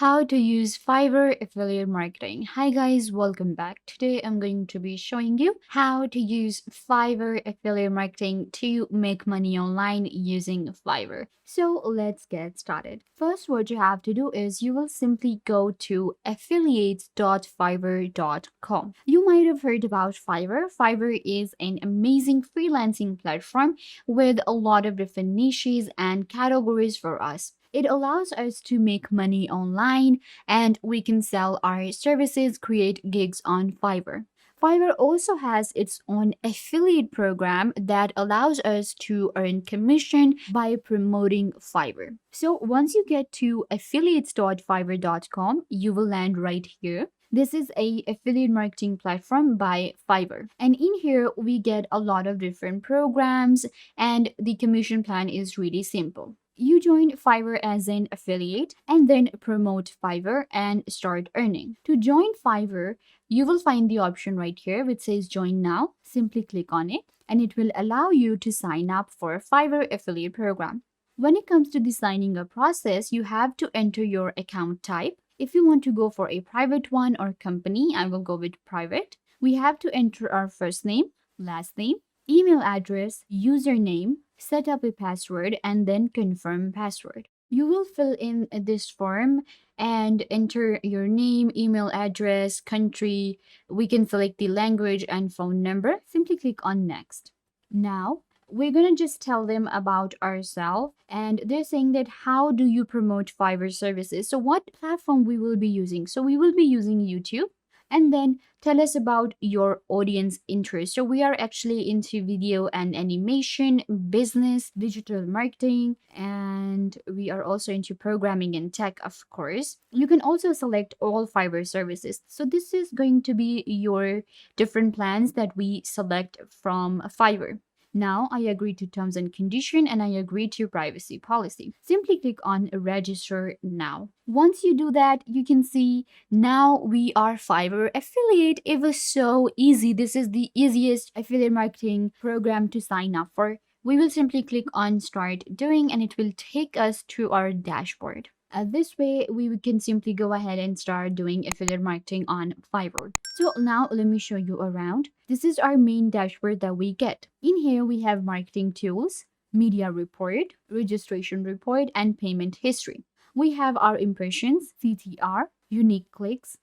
How to use Fiverr affiliate marketing. Hi guys, welcome back. Today I'm going to be showing you how to use Fiverr affiliate marketing to make money online using Fiverr. So let's get started. First, what you have to do is you will simply go to affiliates.fiverr.com. You might have heard about Fiverr. Fiverr is an amazing freelancing platform with a lot of different niches and categories for us. It allows us to make money online and we can sell our services, create gigs on Fiverr. Fiverr also has its own affiliate program that allows us to earn commission by promoting Fiverr. So once you get to affiliates.fiverr.com, you will land right here. This is a affiliate marketing platform by Fiverr. And in here, we get a lot of different programs and the commission plan is really simple. You join Fiverr as an affiliate and then promote Fiverr and start earning. To join Fiverr, you will find the option right here which says join now. Simply click on it and it will allow you to sign up for a Fiverr affiliate program. When it comes to the signing up process, you have to enter your account type. If you want to go for a private one or company, I will go with private. We have to enter our first name, last name, email address, username, set up a password, and then confirm password. You will fill in this form and enter your name, email address, country. We can select the language and phone number. Simply click on next. Now, we're going to just tell them about ourselves and they're saying that how do you promote Fiverr services? So what platform we will be using? So we will be using YouTube. And then tell us about your audience interest. So we are actually into video and animation, business, digital marketing, and we are also into programming and tech, of course. You can also select all Fiverr services. So this is going to be your different plans that we select from Fiverr. Now I agree to terms and condition and I agree to privacy policy. Simply click on register now. Once you do that, you can see now we are Fiverr affiliate. It was so easy. This is the easiest affiliate marketing program to sign up for. We will simply click on start doing and it will take us to our dashboard. This way, we can simply go ahead and start doing affiliate marketing on Fiverr. So now let me show you around. This is our main dashboard that we get. In here, we have marketing tools, media report, registration report, and payment history. We have our impressions, CTR, unique clicks,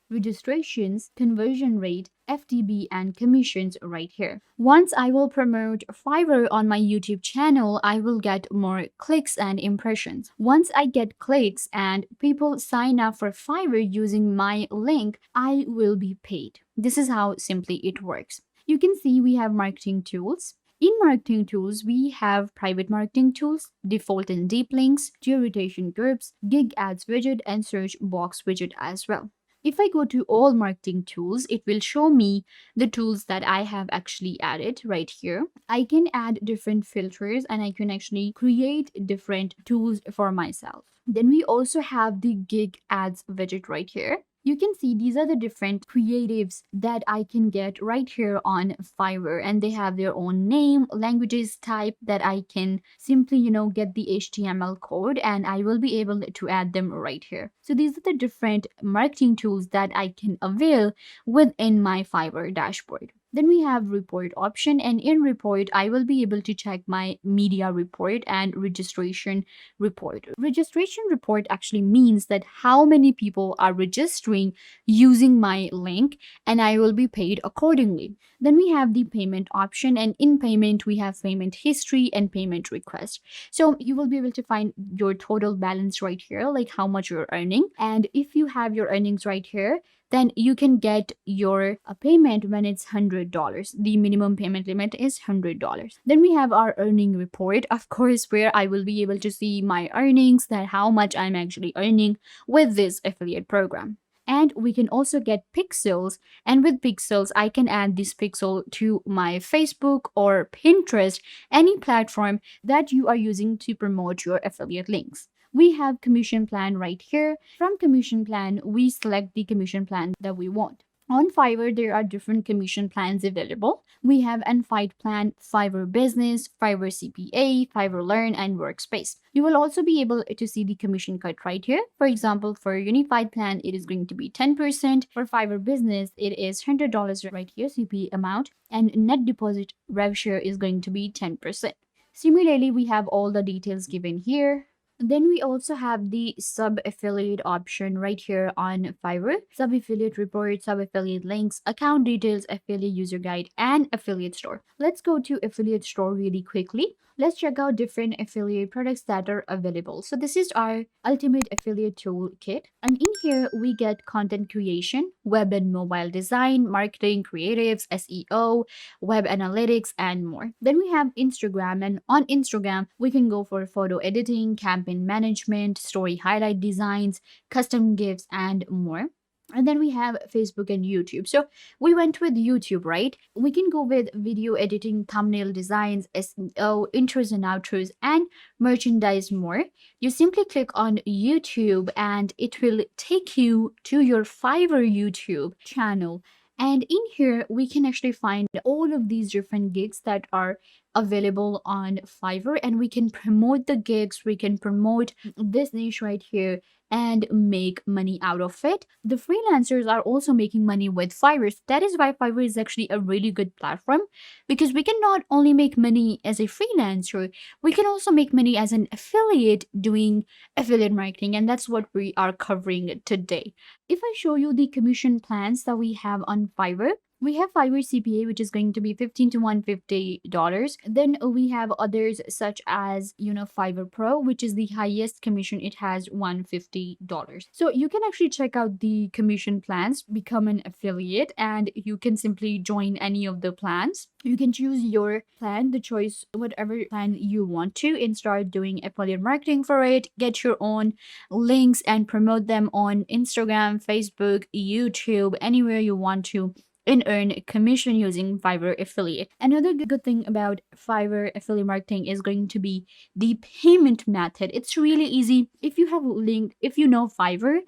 registrations, conversion rate, FTB, and commissions right here. Once I will promote Fiverr on my YouTube channel, I will get more clicks and impressions. Once I get clicks and people sign up for Fiverr using my link, I will be paid. This is how simply it works. You can see we have marketing tools. In marketing tools, we have private marketing tools, default and deep links, geo-rotation groups, gig ads widget, and search box widget as well. If I go to all marketing tools, it will show me the tools that I have actually added right here. I can add different filters and I can actually create different tools for myself. Then we also have the gig ads widget right here. You can see these are the different creatives that I can get right here on Fiverr and they have their own name, languages type that I can simply, get the HTML code and I will be able to add them right here. So these are the different marketing tools that I can avail within my Fiverr dashboard. Then we have report option and in report, I will be able to check my media report and registration report. Registration report actually means that how many people are registering using my link and I will be paid accordingly. Then we have the payment option and in payment, we have payment history and payment request. So you will be able to find your total balance right here, like how much you're earning. And if you have your earnings right here, then you can get your payment when it's $100. The minimum payment limit is $100. Then we have our earning report, of course, where I will be able to see my earnings, that how much I'm actually earning with this affiliate program. And we can also get pixels. And with pixels, I can add this pixel to my Facebook or Pinterest, any platform that you are using to promote your affiliate links. We have commission plan right here. From commission plan, we select the commission plan that we want. On Fiverr, there are different commission plans available. We have Unfight Plan, Fiverr Business, Fiverr CPA, Fiverr Learn, and Workspace. You will also be able to see the commission cut right here. For example, for Unified Plan, it is going to be 10%. For Fiverr Business, it is $100 right here, CPA amount, and net deposit rev share is going to be 10%. Similarly, we have all the details given here. Then we also have the sub affiliate option right here on Fiverr. Sub affiliate report, sub affiliate links, account details, affiliate user guide, and affiliate store. Let's go to affiliate store really quickly. Let's check out different affiliate products that are available. So this is our ultimate affiliate toolkit. And in here, we get content creation, web and mobile design, marketing, creatives, SEO, web analytics, and more. Then we have Instagram, and on Instagram, we can go for photo editing, campaign management, story highlight designs, custom gifts, and more. And then we have Facebook and YouTube. So we went with YouTube, right? We can go with video editing, thumbnail designs, SEO, intros and outros, and merchandise more. You simply click on YouTube and it will take you to your Fiverr YouTube channel. And in here, we can actually find all of these different gigs that are available on Fiverr, and we can promote the gigs, we can promote this niche right here and make money out of it. The freelancers are also making money with Fiverr. So that is why Fiverr is actually a really good platform, because we can not only make money as a freelancer, we can also make money as an affiliate doing affiliate marketing, and that's what we are covering today. If I show you the commission plans that we have on Fiverr, we have Fiverr CPA, which is going to be $15 to $150. Then we have others such as, Fiverr Pro, which is the highest commission. It has $150. So you can actually check out the commission plans, become an affiliate, and you can simply join any of the plans. You can choose your plan, the choice, whatever plan you want to, and start doing affiliate marketing for it. Get your own links and promote them on Instagram, Facebook, YouTube, anywhere you want to, and earn commission using Fiverr affiliate. Another good thing about Fiverr affiliate marketing is going to be the payment method. It's really easy. If you have linked, if you know Fiverr,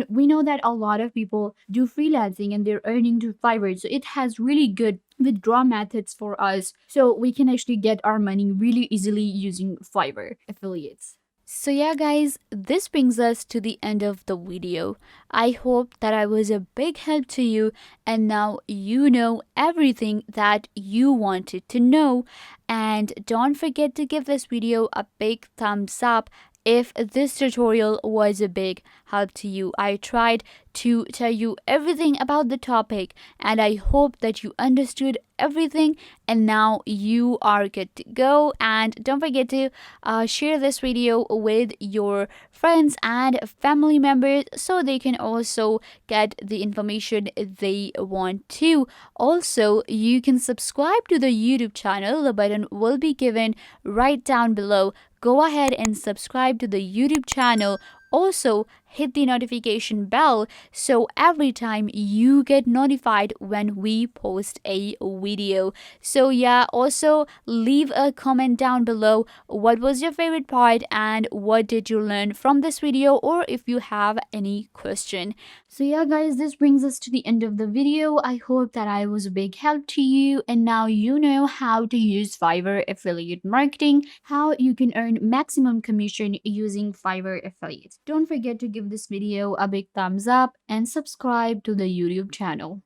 we know that a lot of people do freelancing and they're earning to Fiverr. So it has really good withdraw methods for us. So we can actually get our money really easily using Fiverr affiliates. So yeah guys, this brings us to the end of the video. I hope that I was a big help to you and now you know everything that you wanted to know. And don't forget to give this video a big thumbs up if this tutorial was a big help to you. I tried to tell you everything about the topic and I hope that you understood everything and now you are good to go. And don't forget to share this video with your friends and family members so they can also get the information they want to. Also, you can subscribe to the YouTube channel. The button will be given right down below. Go ahead and subscribe to the YouTube channel. Also, hit the notification bell so every time you get notified when we post a video. So yeah, also leave a comment down below. What was your favorite part and what did you learn from this video, or if you have any question. So yeah guys, this brings us to the end of the video. I hope that I was a big help to you and now you know how to use Fiverr affiliate marketing, how you can earn maximum commission using Fiverr affiliates. Don't forget to give this video a big thumbs up and subscribe to the YouTube channel.